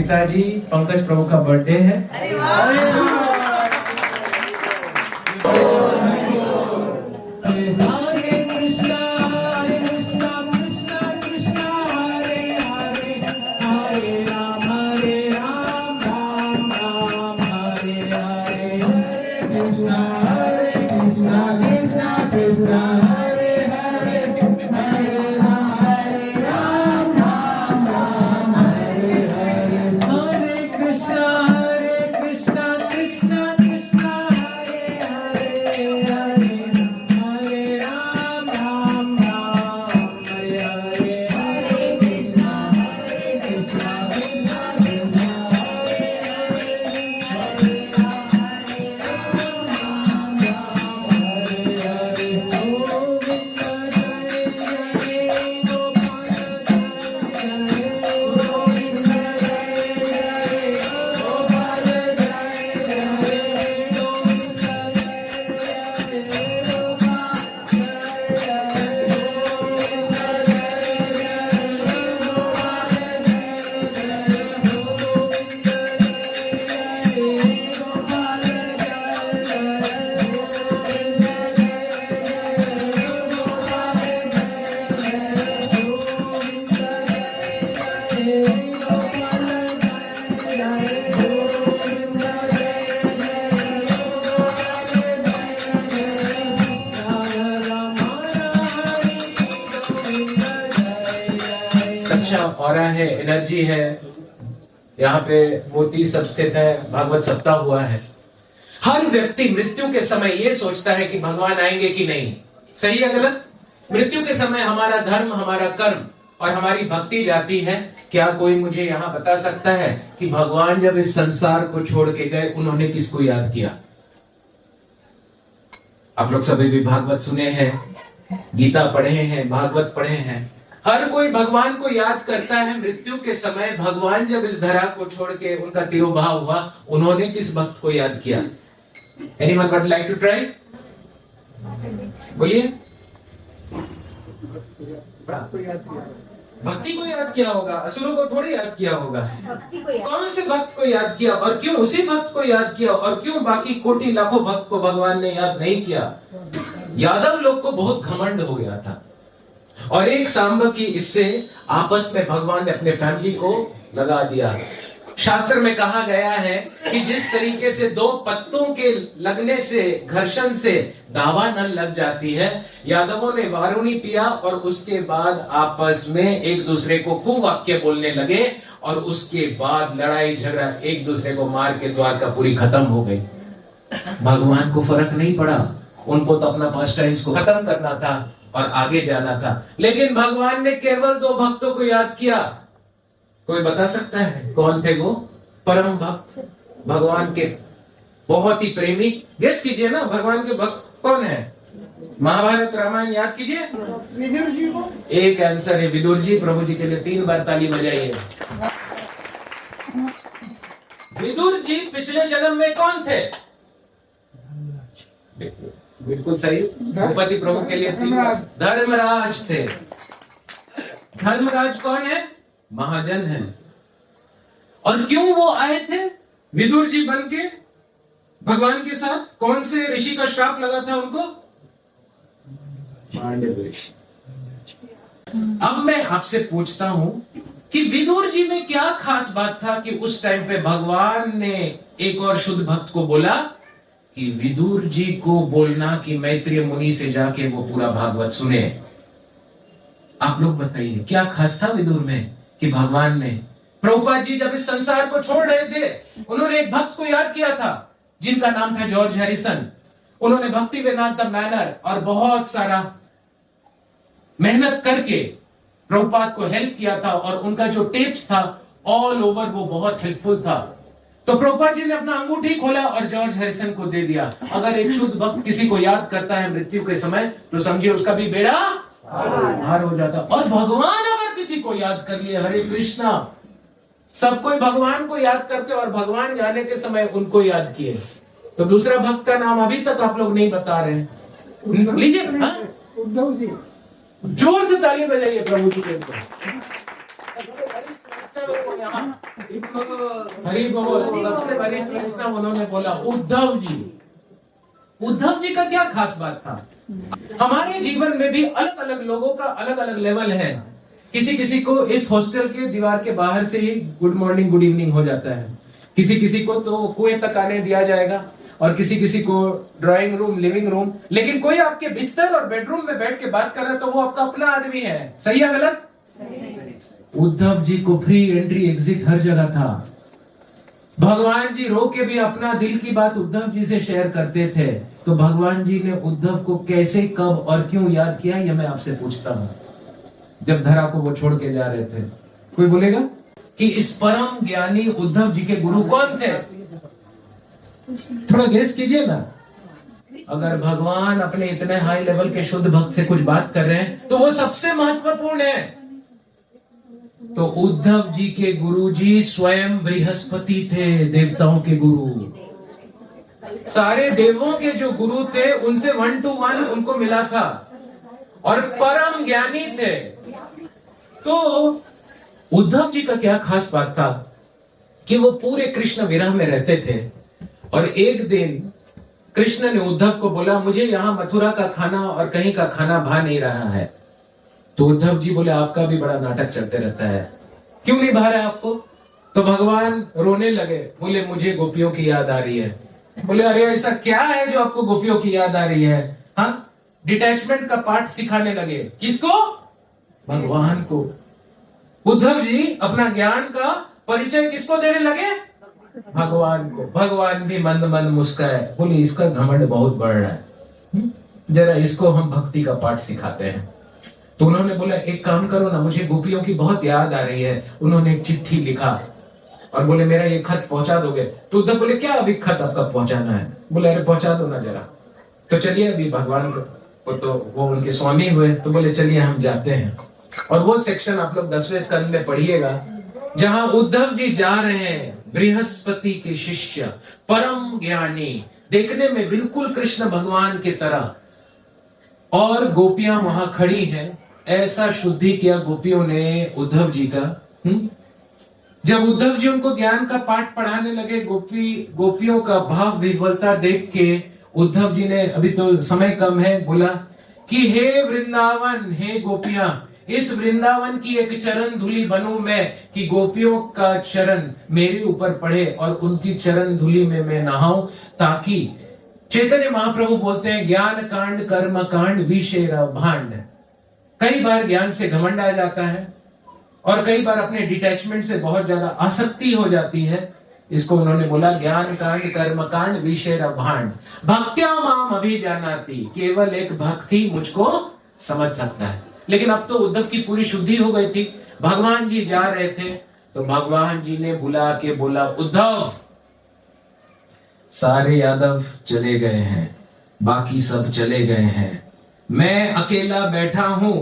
पिताजी पंकज प्रभु का बर्थडे है। अरे वाह। ऑरा है, एनर्जी है, यहाँ पे मोती सब स्थित है, भागवत सप्ताह हुआ है। हर व्यक्ति मृत्यु के समय ये सोचता है कि भगवान आएंगे कि नहीं। सही है गलत? मृत्यु के समय हमारा धर्म, हमारा कर्म और हमारी भक्ति जाती है। क्या कोई मुझे यहाँ बता सकता है कि भगवान जब इस संसार को छोड़ के गए उन्होंने किसको याद किया? आप लोग सभी भी भागवत सुने हैं, गीता पढ़े हैं, भागवत पढ़े हैं। हर कोई भगवान को याद करता है। मृत्यु के समय भगवान जब इस धरा को छोड़ के उनका तिरोभाव हुआ, उन्होंने किस भक्त को याद किया? Anyone would like to try? बोलिए। भक्ति को याद किया होगा, असुरों को थोड़ी याद किया होगा। कौन से भक्त को याद किया और क्यों उसी भक्त को याद किया और क्यों बाकी कोटि लाखों भक्त को भगवान ने याद नहीं किया? यादव लोग को बहुत घमंड हो गया था और एक सांब की इससे आपस में भगवान ने अपने फैमिली को लगा दिया। शास्त्र में कहा गया है कि जिस तरीके से दो पत्तों के लगने से, घर्षण से दावा न लग जाती है, यादवों ने वारुणी पिया और उसके बाद आपस में एक दूसरे को कुवाक्य बोलने लगे और उसके बाद लड़ाई झगड़ा, एक दूसरे को मार के द्वारकापुरी खत्म हो गई। भगवान को फर्क नहीं पड़ा, उनको तो अपना पास्ट टाइम्स को खत्म करना था और आगे जाना था। लेकिन भगवान ने केवल दो भक्तों को याद किया। कोई बता सकता है कौन थे वो? परम भक्त, भगवान के बहुत ही प्रेमी। गेस कीजिए ना, भगवान के भक्त कौन है? महाभारत रामायण याद कीजिए। विदुर जी को। एक आंसर है विदुर जी। प्रभु जी के लिए 3 बार ताली बजाइए। विदुर जी पिछले जन्म में कौन थे? बिल्कुल सही। भूपति प्रभु के लिए 3 बार धर्मराज थे। धर्मराज कौन है? महाजन है। और क्यों वो आए थे विदुर जी बन के भगवान के साथ? कौन से ऋषि का श्राप लगा था उनको? पांडव ऋषि। अब मैं आपसे पूछता हूं कि विदुर जी में क्या खास बात था कि उस टाइम पे भगवान ने एक और शुद्ध भक्त को बोला कि विदुर जी को बोलना कि मैत्रेय मुनि से जाके वो पूरा भागवत सुने। आप लोग बताइए क्या खास था विदुर में कि भगवान ने, प्रभुपाद जी जब इस संसार को छोड़ रहे थे, उन्होंने एक भक्त को याद किया था जिनका नाम था जॉर्ज हैरिसन। उन्होंने भक्ति वेदांत मैनर और बहुत सारा मेहनत करके प्रभुपाद को हेल्प किया था और उनका जो टेप्स था ऑल ओवर वो बहुत हेल्पफुल था। तो प्रभुपाद जी ने अपना अंगूठी खोला और जॉर्ज हैरिसन को दे दिया। अगर एक शुद्ध भक्त किसी को याद करता है मृत्यु के समय तो समझिए उसका भी बेड़ा पार हो जाता। और भगवान अगर किसी को याद कर लिए, हरे कृष्णा, सब कोई भगवान को याद करते और भगवान जाने के समय उनको याद किए। तो दूसरा भक्त का नाम अभी तक आप लोग नहीं बता रहे हैं। लीजिए उद्धव जी। जोर से ताली बजाइए प्रभु जी के ऊपर। यहाँ हरि बोल। सबसे वरिष्ठ वैष्णव उन्होंने बोला उद्धव जी। उद्धव जी का क्या खास बात था? हमारे जीवन में भी अलग अलग लोगों का अलग अलग लेवल है। किसी किसी को इस हॉस्टल के दीवार के बाहर से ही गुड मॉर्निंग गुड इवनिंग हो जाता है, किसी किसी को तो कुएं तक आने दिया जाएगा, और किसी किसी को ड्राइंग रूम, लिविंग रूम। लेकिन कोई आपके बिस्तर और बेडरूम में बैठ के बात कर रहा है तो वो आपका अपना आदमी है। सही है गलत? उद्धव जी को फ्री एंट्री एग्जिट हर जगह था। भगवान जी रो के भी अपना दिल की बात उद्धव जी से शेयर करते थे। तो भगवान जी ने उद्धव को कैसे, कब और क्यों याद किया, यह मैं आपसे पूछता हूं। जब धरा को वो छोड़ के जा रहे थे, कोई बोलेगा कि इस परम ज्ञानी उद्धव जी के गुरु कौन थे? थोड़ा गेस कीजिए ना। अगर भगवान अपने इतने हाई लेवल के शुद्ध भक्त से कुछ बात कर रहे हैं तो वो सबसे महत्वपूर्ण है। तो उद्धव जी के गुरु जी स्वयं बृहस्पति थे, देवताओं के गुरु। सारे देवों के जो गुरु थे उनसे 1 to 1 उनको मिला था, और परम ज्ञानी थे। तो उद्धव जी का क्या खास बात था कि वो पूरे कृष्ण विरह में रहते थे। और एक दिन कृष्ण ने उद्धव को बोला, मुझे यहाँ मथुरा का खाना और कहीं का खाना भा नहीं रहा है। तो उद्धव जी बोले, आपका भी बड़ा नाटक चलते रहता है, क्यों नहीं भा रहा है आपको? तो भगवान रोने लगे, बोले मुझे गोपियों की याद आ रही है। बोले अरे ऐसा क्या है जो आपको गोपियों की याद आ रही है? हाँ, डिटैचमेंट का पाठ सिखाने लगे। किसको? भगवान को। उद्धव जी अपना ज्ञान का परिचय किसको देने लगे? भगवान को। भगवान भी मंद मंद मुस्काए, बोले इसका घमंड बहुत बढ़ रहा है, जरा इसको हम भक्ति का पाठ सिखाते हैं। तो उन्होंने बोला एक काम करो ना, मुझे गोपियों की बहुत याद आ रही है। उन्होंने एक चिट्ठी लिखा और बोले मेरा ये खत पहुंचा दोगे? तो उद्धव बोले क्या अभी खत आपका पहुंचाना है? बोले अरे पहुंचा दो ना जरा। तो चलिए अभी भगवान को, तो वो उनके स्वामी हुए, तो बोले चलिए हम जाते हैं। और वो सेक्शन आप लोग 10वें स्कंद में पढ़िएगा जहां उद्धव जी जा रहे हैं, बृहस्पति के शिष्य, परम ज्ञानी, देखने में बिल्कुल कृष्ण भगवान की तरह, और गोपियां वहां खड़ी हैं। ऐसा शुद्धि किया गोपियों ने उद्धव जी का। जब उद्धव जी उनको ज्ञान का पाठ पढ़ाने लगे, गोपियों का भाव विह्वलता देख के उद्धव जी ने, अभी तो समय कम है, बोला कि हे वृंदावन, हे गोपियां, इस वृंदावन की एक चरण धूलि बनूं मैं, कि गोपियों का चरण मेरे ऊपर पड़े और उनकी चरण धूलि में मैं नहाऊं, ताकि चैतन्य महाप्रभु बोलते हैं ज्ञान कांड कर्म कांड विषेर भांड। कई बार ज्ञान से घमंड आ जाता है और कई बार अपने डिटैचमेंट से बहुत ज्यादा आसक्ति हो जाती है। इसको उन्होंने बोला ज्ञान कांड कर्म कांड विषेर भांड। भक्त्या माम अभिजानाति, केवल एक भक्त ही मुझको समझ सकता है। लेकिन अब तो उद्धव की पूरी शुद्धि हो गई थी। भगवान जी जा रहे थे तो भगवान जी ने बुला के बोला, उद्धव, सारे यादव चले गए हैं, बाकी सब चले गए हैं, मैं अकेला बैठा हूं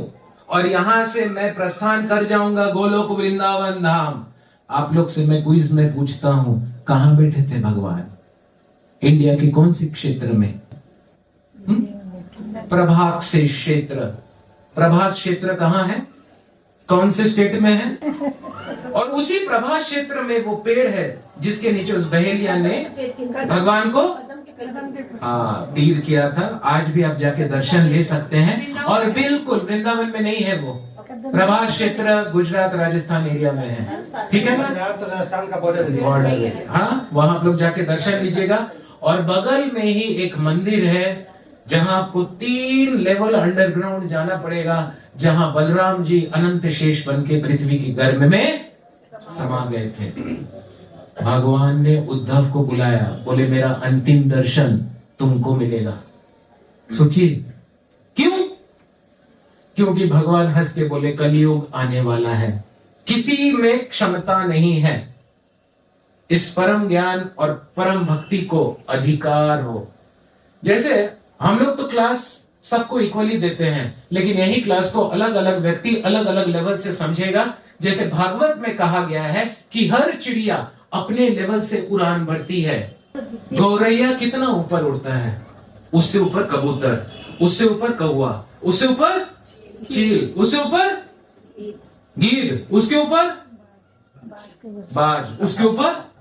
और यहां से मैं प्रस्थान कर जाऊंगा गोलोक वृंदावन धाम। आप लोग से मैं क्विज में पूछता हूं, कहां बैठे थे भगवान? इंडिया के कौन से क्षेत्र में? प्रभास से क्षेत्र। प्रभास क्षेत्र कहां है? कौन से स्टेट में है? और उसी प्रभास क्षेत्र में वो पेड़ है जिसके नीचे उस बहेलिया ने भगवान को तीर किया था। आज भी आप जाके दर्शन ले सकते हैं। और बिल्कुल वृंदावन में नहीं है, वो प्रभास क्षेत्र गुजरात राजस्थान एरिया में है। ठीक है ना? राजस्थान का बॉर्डर है। हाँ, वहां आप लोग जाके दर्शन लीजिएगा। और बगल में ही एक मंदिर है जहां आपको 3 लेवल अंडरग्राउंड जाना पड़ेगा, जहां बलराम जी अनंत शेष बन के पृथ्वी की गर्भ में समा गए थे। भगवान ने उद्धव को बुलाया, बोले मेरा अंतिम दर्शन तुमको मिलेगा। सोचिए क्यों? क्योंकि भगवान हंस के बोले कलयुग आने वाला है, किसी में क्षमता नहीं है इस परम ज्ञान और परम भक्ति को अधिकार हो। जैसे हम लोग तो क्लास सबको इक्वली देते हैं, लेकिन यही क्लास को अलग अलग व्यक्ति अलग अलग लेवल से समझेगा। जैसे भागवत में कहा गया है कि हर चिड़िया अपने लेवल से उड़ान भरती है। गौरैया कितना ऊपर उड़ता है, उससे ऊपर कबूतर, उससे ऊपर कौवा, उससे ऊपर चील, उससे ऊपर गिद्ध, उसके ऊपर बाज, उसके ऊपर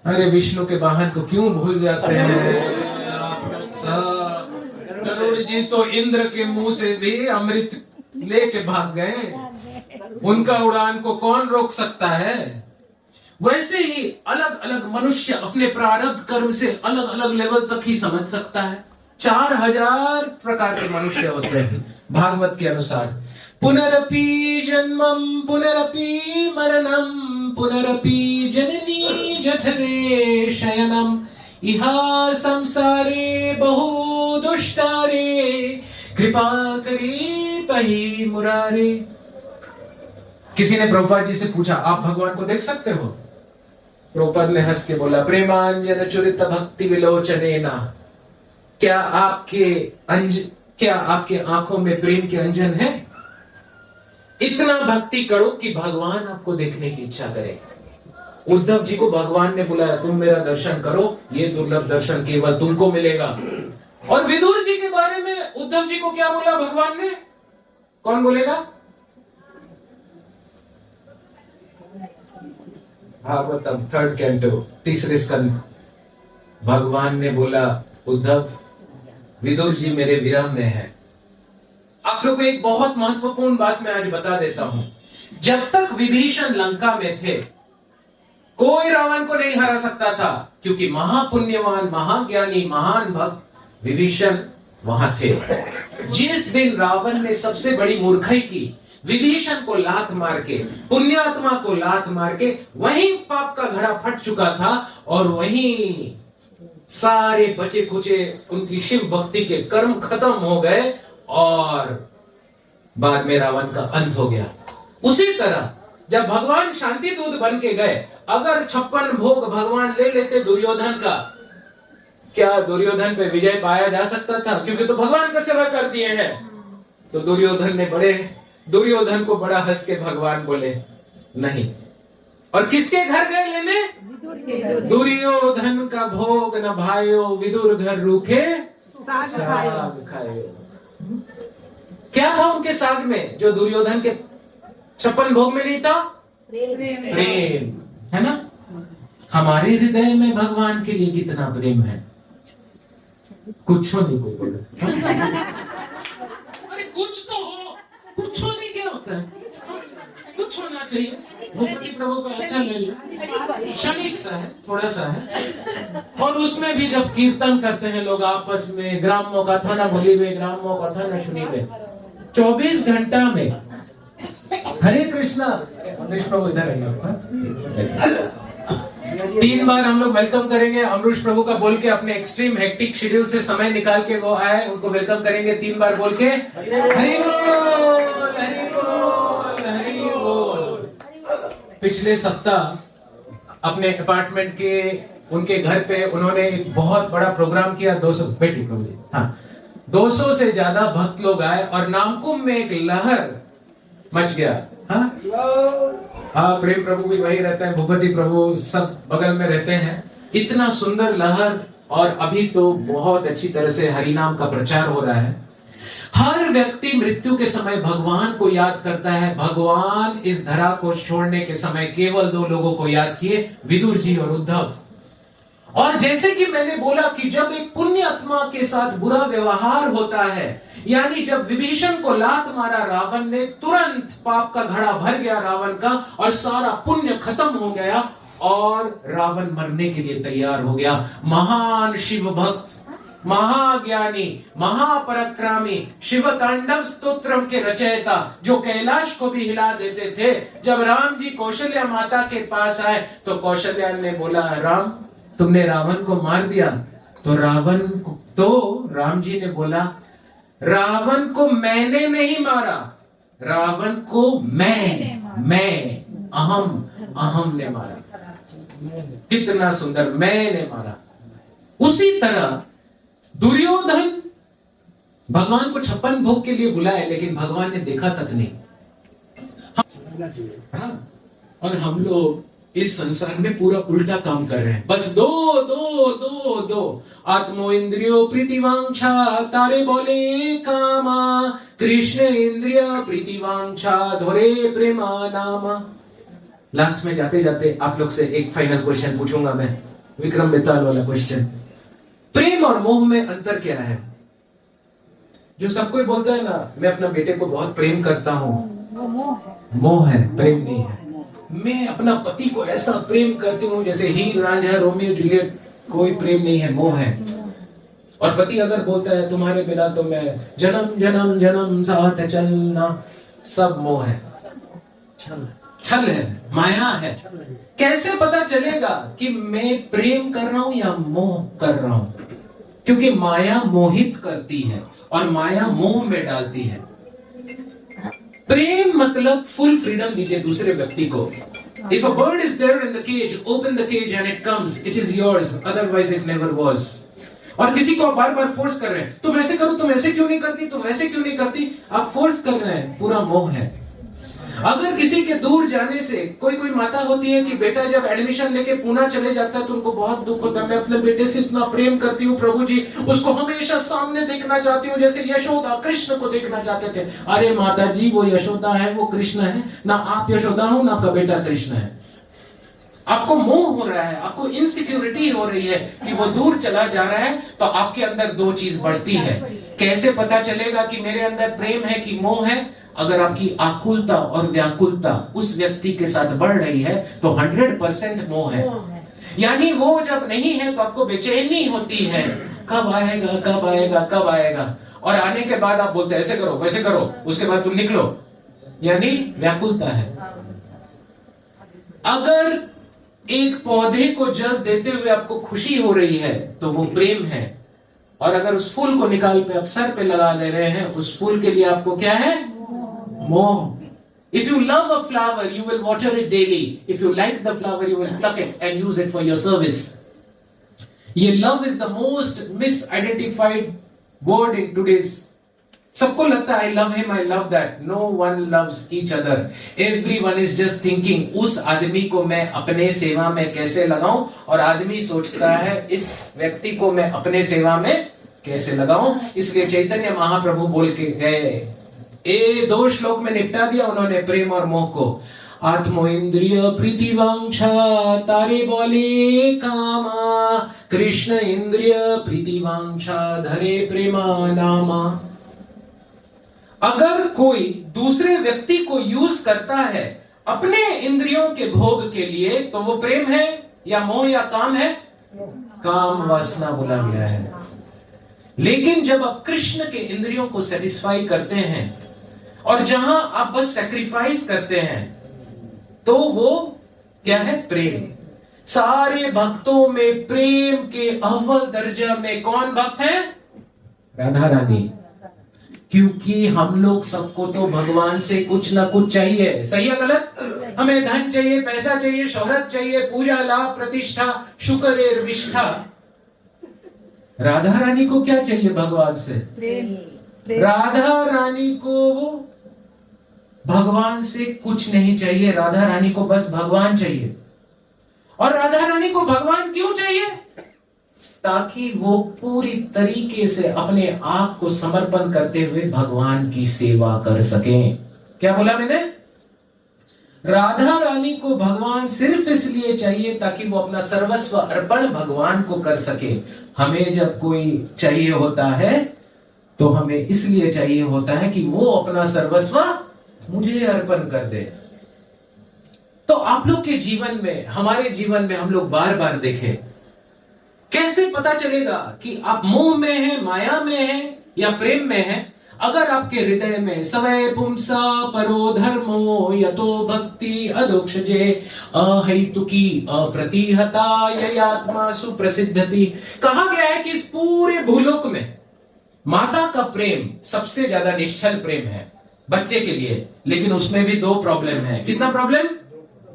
अरे विष्णु के वाहन को क्यों भूल जाते हैं आप लोग सब। गरुड़ जी तो इंद्र के मुंह से भी अमृत लेके भाग गए, उनका उड़ान को कौन रोक सकता है। वैसे ही अलग अलग मनुष्य अपने प्रारब्ध कर्म से अलग अलग लेवल तक ही समझ सकता है। 4000 प्रकार के मनुष्य होते हैं भागवत के अनुसार। पुनरपि जन्मम पुनरपि मरणम पुनरपि जननी जठरे शयनम इहा संसारे बहु दुष्टारे कृपा करी पही मुरारे। किसी ने प्रभुपाद जी से पूछा, आप भगवान को देख सकते हो? प्रभुपाद ने हंस के बोला, प्रेमांजन चुरित भक्ति विलोचनेना। क्या आपके आंखों में प्रेम के अंजन है? इतना भक्ति करो कि भगवान आपको देखने की इच्छा करे। उद्धव जी को भगवान ने बुलाया, तुम मेरा दर्शन करो, ये दुर्लभ दर्शन केवल तुमको मिलेगा। और विदुर जी के बारे में उद्धव जी को क्या बोला भगवान ने? कौन बोलेगा? भागवतम 3rd कैंटो 3रे स्कंद। भगवान ने बोला, उद्धव विदुर जी मेरे विरह में है। आप लोग को एक बहुत महत्वपूर्ण बात मैं आज बता देता हूं। जब तक विभीषण लंका में थे, कोई रावण को नहीं हरा सकता था, क्योंकि महापुण्यवान, महाज्ञानी, महान भक्त विभीषण वहां थे। जिस दिन रावण ने सबसे बड़ी मूर्खई की, विभीषण को लात मार के, पुण्यात्मा को लात मार के, वहीं पाप का घड़ा फट चुका था और वहीं सारे बचे खुचे उनकी शिव भक्ति के कर्म खत्म हो गए और बाद में रावण का अंत हो गया। उसी तरह जब भगवान शांति दूत बन के गए, अगर 56 भोग भगवान ले लेते दुर्योधन का, क्या दुर्योधन पे विजय पाया जा सकता था? क्योंकि तो भगवान का सेवा कर दिए हैं। तो दुर्योधन को बड़ा हंस के भगवान बोले नहीं। और किसके घर गए लेने? दुर्योधन का भोग न भायो, विदुर घर रूखे साग खायो। क्या था उनके साग में जो दुर्योधन के 56 भोग में नहीं था? प्रेम, है ना? हमारे हृदय में भगवान के लिए कितना प्रेम है, कुछ नहीं कोई बोले। अरे कुछ तो हो, कुछ नहीं क्या होता है, कुछ होना चाहिए। भूपति प्रभु को अच्छा ले लिया, क्षणिक सा है, थोड़ा सा है। और उसमें भी जब कीर्तन करते हैं लोग आपस में, ग्रामों का था ना बोलिबे, ग्रामों का था ना सुनिबे, 24 घंटा में हरे कृष्णा। अमरीश प्रभु इधर आइए। 3 बार हम लोग वेलकम करेंगे अमरीश प्रभु का बोल के, अपने एक्सट्रीम हेक्टिक शेड्यूल से समय निकाल के वो आए, उनको वेलकम करेंगे 3 बार बोल के, हरि बोल हरि बोल हरि बोल। पिछले सप्ताह अपने अपार्टमेंट के उनके घर पे उन्होंने एक बहुत बड़ा प्रोग्राम किया। 200 बेटी प्रभु जी, हाँ, 200 से ज्यादा भक्त लोग आए और नामकुंभ में एक लहर मच गया। हाँ, प्रेम प्रभु भी वही रहते हैं, भूपति प्रभु सब बगल में रहते हैं। इतना सुंदर लहर, और अभी तो बहुत अच्छी तरह से हरि नाम का प्रचार हो रहा है। हर व्यक्ति मृत्यु के समय भगवान को याद करता है। भगवान इस धरा को छोड़ने के समय केवल 2 लोगों को याद किए, विदुर जी और उद्धव। और जैसे कि मैंने बोला कि जब एक पुण्य आत्मा के साथ बुरा व्यवहार होता है, यानी जब विभीषण को लात मारा रावण ने, तुरंत पाप का घड़ा भर गया रावण का और सारा पुण्य खत्म हो गया और रावण मरने के लिए तैयार हो गया। महान शिव भक्त, महाज्ञानी, महापराक्रमी, शिव तांडव स्तोत्रम के रचयिता, जो कैलाश को भी हिला देते थे, जब राम जी कौशल्या माता के पास आए तो कौशल्या ने बोला, राम तुमने रावण को मार दिया। तो राम जी ने बोला, रावण को मैंने नहीं मारा, रावण को मैं अहम ने मारा। कितना सुंदर, मैंने मारा। उसी तरह दुर्योधन भगवान को 56 भोग के लिए बुलाए, लेकिन भगवान ने देखा तक नहीं। हाँ, और हम लोग इस संसार में पूरा उल्टा काम कर रहे हैं। बस दो आत्मो इंद्रियो प्रीतिवांछा, तारे बोले कामा, कृष्ण इंद्रिय प्रीतिवांछा, धोरे प्रेमा नामा। लास्ट में जाते जाते आप लोग से एक फाइनल क्वेश्चन पूछूंगा मैं, विक्रम बेताल वाला क्वेश्चन। प्रेम और मोह में अंतर क्या है? जो सबको बोलता है ना, मैं अपना बेटे को बहुत प्रेम करता हूं, मोह है, प्रेम नहीं है। मैं अपना पति को ऐसा प्रेम करती हूँ जैसे हीर रांझा रोमियो जूलियट, कोई प्रेम नहीं है, मोह है। और पति अगर बोलता है तुम्हारे बिना तो मैं जन्म जन्म जन्म साथ चलना, सब मोह है, छल है, माया है। कैसे पता चलेगा कि मैं प्रेम कर रहा हूं या मोह कर रहा हूं? क्योंकि माया मोहित करती है और माया मोह में डालती है। प्रेम मतलब फुल फ्रीडम दीजिए दूसरे व्यक्ति को। If a bird is there in the cage, open the cage and it comes, it is yours, otherwise it never was. और किसी को बार बार फोर्स कर रहे हैं, तुम ऐसे करो, तुम ऐसे क्यों नहीं करती, तुम ऐसे क्यों नहीं करती, आप फोर्स कर रहे हैं, पूरा मोह है। अगर किसी के दूर जाने से, कोई माता होती है कि बेटा जब एडमिशन लेके पुणे चले जाता है तो उनको बहुत दुख होता है, मैं अपने बेटे से इतना प्रेम करती हूँ प्रभु जी, उसको हमेशा सामने देखना चाहती हूँ जैसे यशोदा कृष्ण को देखना चाहते थे। अरे माता जी, वो यशोदा है, वो कृष्ण है ना, आप यशोदा हो ना आपका बेटा कृष्ण है। आपको मोह हो रहा है, आपको इनसिक्योरिटी हो रही है कि वो दूर चला जा रहा है, तो आपके अंदर दो चीज बढ़ती है। कैसे पता चलेगा कि मेरे अंदर प्रेम है कि मोह है? अगर आपकी आकुलता और व्याकुलता उस व्यक्ति के साथ बढ़ रही है तो 100% मोह है। यानी वो जब नहीं है तो आपको बेचैनी होती है, कब आएगा कब आएगा कब आएगा, और आने के बाद आप बोलते हैं ऐसे करो वैसे करो, उसके बाद तुम निकलो, यानी व्याकुलता है। अगर एक पौधे को जल देते हुए आपको खुशी हो रही है तो वो प्रेम है, और अगर उस फूल को निकाल पे आप सर पे लगा ले रहे हैं, उस फूल के लिए आपको क्या है? मोह। If you love a flower, you will water it daily. If you like the flower, you will pluck it and use it for your service. ये love is the most misidentified word in today's. सबको लगता है I love him, I love that. No one loves each other. Everyone is just thinking उस आदमी को मैं अपने सेवा में कैसे लगाऊं, और आदमी सोचता है इस व्यक्ति को मैं अपने सेवा में कैसे लगाऊं। इसलिए चैतन्य महाप्रभु बोल के गए, ए 2 श्लोक में निपटा दिया उन्होंने प्रेम और मोह को। आत्मो इंद्रिय प्रीतिवांछा तारे बोले कामा, कृष्ण इंद्रिय प्रीतिवांछा धरे प्रेमा नामा। अगर कोई दूसरे व्यक्ति को यूज करता है अपने इंद्रियों के भोग के लिए तो वो प्रेम है या मोह या काम है? काम वासना बोला गया है। लेकिन जब आप कृष्ण के इंद्रियों को सेटिस्फाई करते हैं और जहां आप बस सैक्रिफाइस करते हैं तो वो क्या है? प्रेम। सारे भक्तों में प्रेम के अव्वल दर्जा में कौन भक्त है? राधा रानी। क्योंकि हम लोग सबको तो भगवान से कुछ ना कुछ चाहिए, सही है गलत? हमें धन चाहिए, पैसा चाहिए, शोहरत चाहिए, पूजा लाभ प्रतिष्ठा शुक्र एर विष्ठा। राधा रानी को क्या चाहिए भगवान से? राधा रानी को भगवान से कुछ नहीं चाहिए, राधा रानी को बस भगवान चाहिए। और राधा रानी को भगवान क्यों चाहिए? ताकि वो पूरी तरीके से अपने आप को समर्पण करते हुए भगवान की सेवा कर सकें। क्या बोला मैंने? राधा रानी को भगवान सिर्फ इसलिए चाहिए ताकि वो अपना सर्वस्व अर्पण भगवान को कर सके। हमें जब कोई चाहिए होता है तो हमें इसलिए चाहिए होता है कि वो अपना सर्वस्व मुझे अर्पण कर दे। तो आप लोग के जीवन में, हमारे जीवन में हम लोग बार बार देखें, कैसे पता चलेगा कि आप मोह में हैं, माया में हैं या प्रेम में हैं? अगर आपके हृदय में सवै पुंसा परो धर्मो यतो भक्ति अदोक्षजे अहैतुकी अप्रतिहता ययात्मा सुप्रसिद्धति। कहा गया है कि इस पूरे भूलोक में माता का प्रेम सबसे ज्यादा निश्चल प्रेम है बच्चे के लिए। लेकिन उसमें भी 2 प्रॉब्लम है। कितना प्रॉब्लम?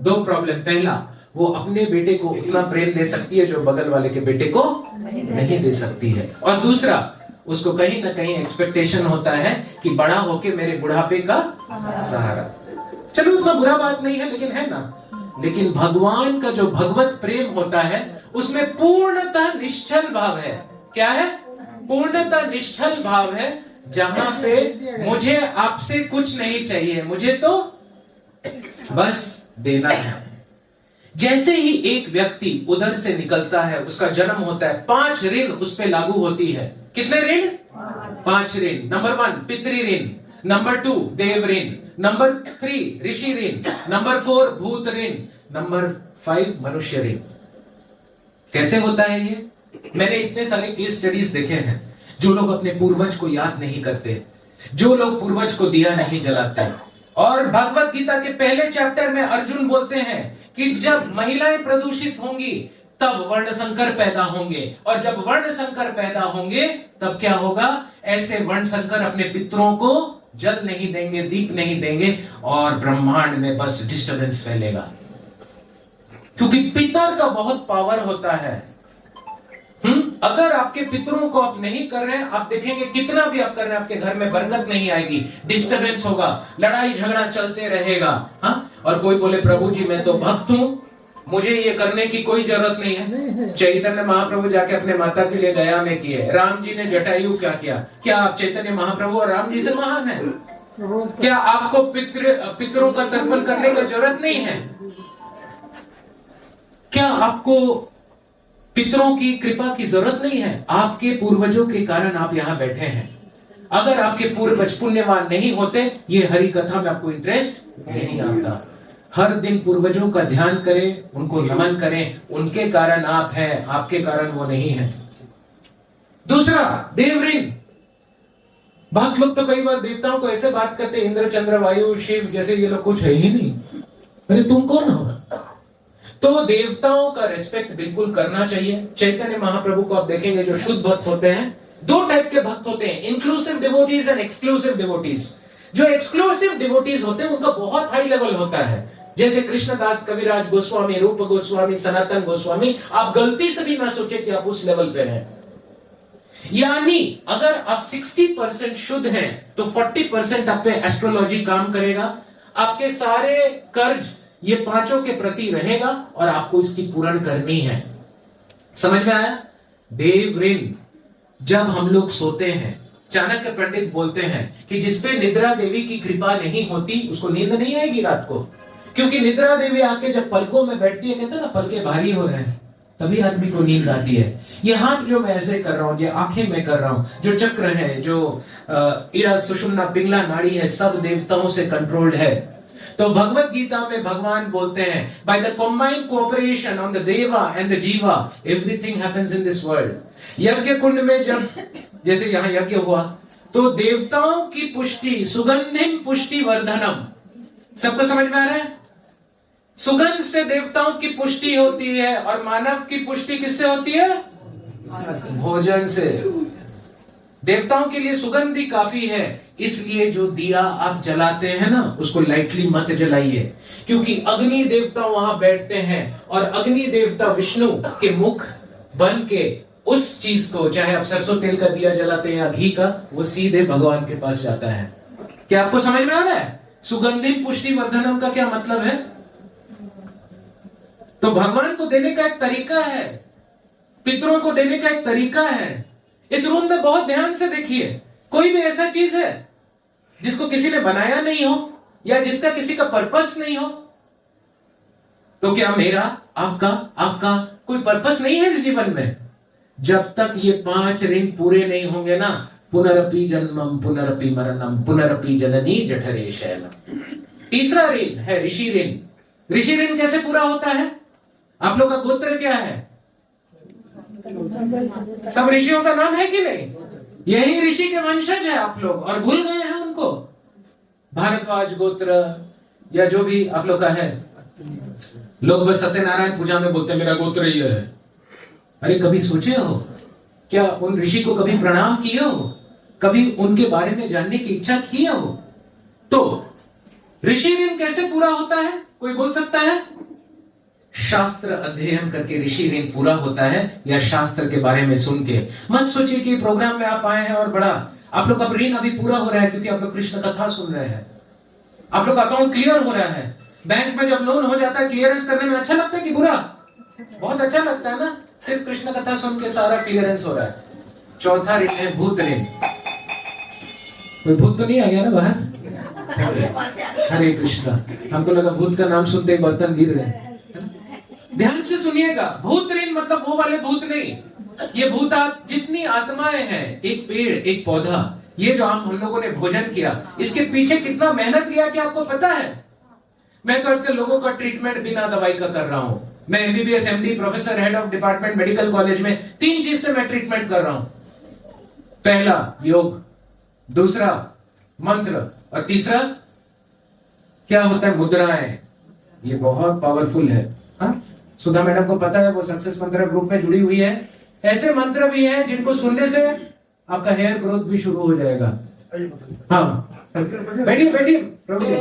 2 प्रॉब्लम। पहला, वो अपने बेटे को उतना प्रेम दे सकती है जो बगल वाले के बेटे को नहीं दे सकती है। और दूसरा, उसको कहीं ना कहीं एक्सपेक्टेशन होता है कि बड़ा होके मेरे बुढ़ापे का सहारा। चलो उतना बुरा बात नहीं है, लेकिन है ना। लेकिन भगवान का जो भगवत प्रेम होता है उसमें पूर्णतः निश्चल भाव है। क्या है? पूर्णतः निश्चल भाव है, जहां पे मुझे आपसे कुछ नहीं चाहिए, मुझे तो बस देना है। जैसे ही एक व्यक्ति उधर से निकलता है, उसका जन्म होता है, 5 ऋण उस पे लागू होती है। कितने ऋण? 5 ऋण। नंबर 1 पितृ ऋण, नंबर 2 देव ऋण, नंबर 3 ऋषि ऋण, नंबर 4 भूत ऋण, नंबर 5 मनुष्य ऋण। कैसे होता है ये? मैंने इतने सारे केस स्टडीज देखे हैं। जो लोग अपने पूर्वज को याद नहीं करते, जो लोग पूर्वज को दिया नहीं जलाते। और भगवत गीता के पहले चैप्टर में अर्जुन बोलते हैं कि जब महिलाएं प्रदूषित होंगी तब वर्ण संकर पैदा होंगे, और जब वर्ण संकर पैदा होंगे तब क्या होगा? ऐसे वर्ण संकर अपने पितरों को जल नहीं देंगे, दीप नहीं देंगे, और ब्रह्मांड में बस डिस्टर्बेंस फैलेगा। क्योंकि पितर का बहुत पावर होता है। अगर आपके पितरों को आप नहीं कर रहे हैं, आप देखेंगे कितना भी आप कर रहे हैं, आपके घर में बरकत नहीं आएगी, डिस्टर्बेंस होगा, लड़ाई झगड़ा चलते रहेगा। हाँ, और कोई बोले प्रभु जी मैं तो भक्त हूं, मुझे ये करने की कोई जरूरत नहीं है। चैतन्य महाप्रभु जाके अपने माता के लिए गया में किए। राम जी ने जटायु क्या किया? क्या आप चैतन्य महाप्रभु और राम जी से महान है? क्या आपको पितरों का तर्पण करने की जरूरत नहीं है? क्या आपको पितरों की कृपा की जरूरत नहीं है? आपके पूर्वजों के कारण आप यहाँ बैठे हैं। अगर आपके पूर्वज पुण्यवान नहीं होते, ये हरि कथा में आपको इंटरेस्ट नहीं आता। हर दिन पूर्वजों का ध्यान करें, उनको नमन करें, उनके कारण आप हैं, आपके कारण वो नहीं है। दूसरा देव ऋण। भक्त लोग तो कई बार देवताओं को ऐसे बात करते, इंद्र चंद्र वायु शिव जैसे ये लोग कुछ है ही नहीं। अरे तुम कौन हो? तो देवताओं का रिस्पेक्ट बिल्कुल करना चाहिए। चैतन्य महाप्रभु को आप देखेंगे, जो शुद्ध भक्त होते हैं, 2 टाइप के भक्त होते हैं, inclusive devotees and exclusive devotees. जो एक्सक्लूसिव डिवोटीज होते हैं उनका बहुत हाई लेवल होता है, जैसे कृष्णदास कविराज गोस्वामी, रूप गोस्वामी, सनातन गोस्वामी। आप गलती से भी ना सोचे कि आप उस लेवल पे हैं। यानी अगर आप 60% शुद्ध हैं तो 40% आप पे एस्ट्रोलॉजी काम करेगा। आपके सारे कर्ज ये 5 के प्रति रहेगा और आपको इसकी पूर्ण करनी है। समझ में आया? देव ऋण। जब हम लोग सोते हैं, चाणक्य पंडित बोलते हैं कि जिसपे निद्रा देवी की कृपा नहीं होती उसको नींद नहीं आएगी रात को। क्योंकि निद्रा देवी आके जब पलकों में बैठती है, कहते हैं ना पलके भारी हो रहे हैं, तभी आदमी को नींद आती है। ये हाथ जो मैं ऐसे कर रहा हूं, ये आंखें मैं कर रहा हूं, जो चक्र है, जो इड़ा सुषुम्ना पिंगला नाड़ी है, सब देवताओं से कंट्रोल्ड है। तो भगवत गीता में भगवान बोलते हैं, by the combined cooperation on the देवा एंड द जीवा everything happens in this world. यज्ञ कुंड में जब जैसे यहाँ यज्ञ हुआ तो देवताओं की पुष्टि, सुगंधिम पुष्टि वर्धनम। सबको समझ में आ रहा है? सुगंध से देवताओं की पुष्टि होती है, और मानव की पुष्टि किससे होती है? भोजन से। देवताओं के लिए सुगंध ही काफी है। इसलिए जो दिया आप जलाते हैं ना, उसको लाइटली मत जलाइए, क्योंकि अग्नि देवता वहां बैठते हैं, और अग्नि देवता विष्णु के मुख बन के उस चीज को, चाहे आप सरसों तेल का दिया जलाते हैं या घी का, वो सीधे भगवान के पास जाता है। क्या आपको समझ में आ रहा है? सुगंधिम पुष्टि वर्धनम का क्या मतलब है? तो भगवान को देने का एक तरीका है, पितरों को देने का एक तरीका है। इस रूम में बहुत ध्यान से देखिए, कोई भी ऐसा चीज है जिसको किसी ने बनाया नहीं हो या जिसका किसी का पर्पस नहीं हो, तो क्या मेरा, आपका कोई पर्पस नहीं है इस जीवन में? जब तक ये 5 ऋण पूरे नहीं होंगे ना, पुनरपि जन्मम पुनरपि मरणम पुनरपि जननी जठरे शयनम। तीसरा ऋण है ऋषि ऋण। ऋषि ऋण कैसे पूरा होता है? आप लोग का गोत्र क्या है? सब ऋषियों का नाम है कि नहीं? यही ऋषि के वंशज है आप लोग, और भूल गए हैं उनको। भारद्वाज गोत्र या जो भी आप लोग का है, लोग बस सत्यनारायण पूजा में बोलते हैं मेरा गोत्र ये है। अरे कभी सोचे हो क्या? उन ऋषि को कभी प्रणाम किए हो? कभी उनके बारे में जानने की इच्छा की हो? तो ऋषि ऋण कैसे पूरा होता है? कोई बोल सकता है? शास्त्र अध्ययन करके ऋषि ऋण पूरा होता है, या शास्त्र के बारे में सुन के? मत सोचिए कि प्रोग्राम में आप आए हैं और बड़ा आप लोग का ऋण अभी पूरा हो रहा है क्योंकि आप लोग कृष्ण कथा सुन रहे हैं। आप लोग का अकाउंट क्लियर हो रहा है। बैंक में जब लोन हो जाता है, क्लियरेंस करने में अच्छा लगता है कि बुरा? बहुत अच्छा लगता है ना। सिर्फ कृष्ण कथा सुन के सारा क्लियरेंस हो रहा है। चौथा ऋण है भूत ऋण। कोई भूत तो नहीं आ गया ना बाहर? हरे कृष्णा। हमको लगा भूत का नाम सुनते ही बर्तन गिर रहे। ध्यान से सुनिएगा, भूत ऋण मतलब वो वाले भूत नहीं। ये भूत जितनी आत्माएं हैं, एक पेड़, एक पौधा, ये जो हम लोगों ने भोजन किया, इसके पीछे कितना मेहनत किया कि आपको पता है। मैं तो आजकल लोगों का ट्रीटमेंट बिना दवाई का कर रहा हूं। मैं MBBS, MD, professor, head of department medical college में 3 चीज से मैं ट्रीटमेंट कर रहा हूं। पहला योग, दूसरा मंत्र, और तीसरा क्या होता है, मुद्राएं। ये बहुत पावरफुल है। हाँ? सुधा मैडम को पता है, वो सक्सेस मंत्र ग्रुप में जुड़ी हुई है। ऐसे मंत्र भी हैं जिनको सुनने से आपका हेयर ग्रोथ भी शुरू हो जाएगा। हाँ, बैठिए बैठिए प्रभु जी।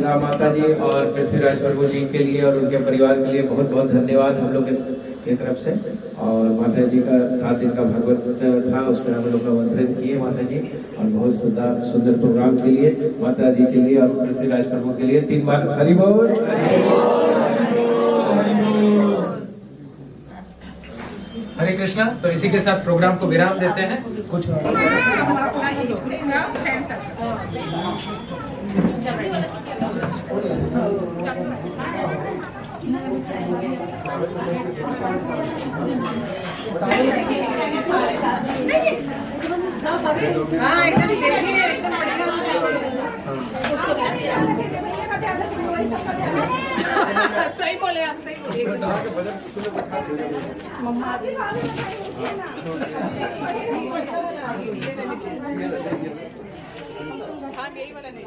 सुधा माता जी और पृथ्वीराज प्रभु जी के लिए और उनके परिवार के लिए बहुत बहुत धन्यवाद हम लोग की तरफ से। और माता जी का 7 दिन का भागवत था, उसमें हम लोग आमंत्रित किए माता जी, और बहुत सुंदर प्रोग्राम के लिए माता जी के लिए और पृथ्वीराज प्रभु के लिए 3 बार हरि बोल। हरे कृष्णा। तो इसी के साथ प्रोग्राम को विराम देते हैं। कुछ हाँ एकदम देखिए, एकदम सही बोले आप, सही बोले। हाँ यही वाला नहीं।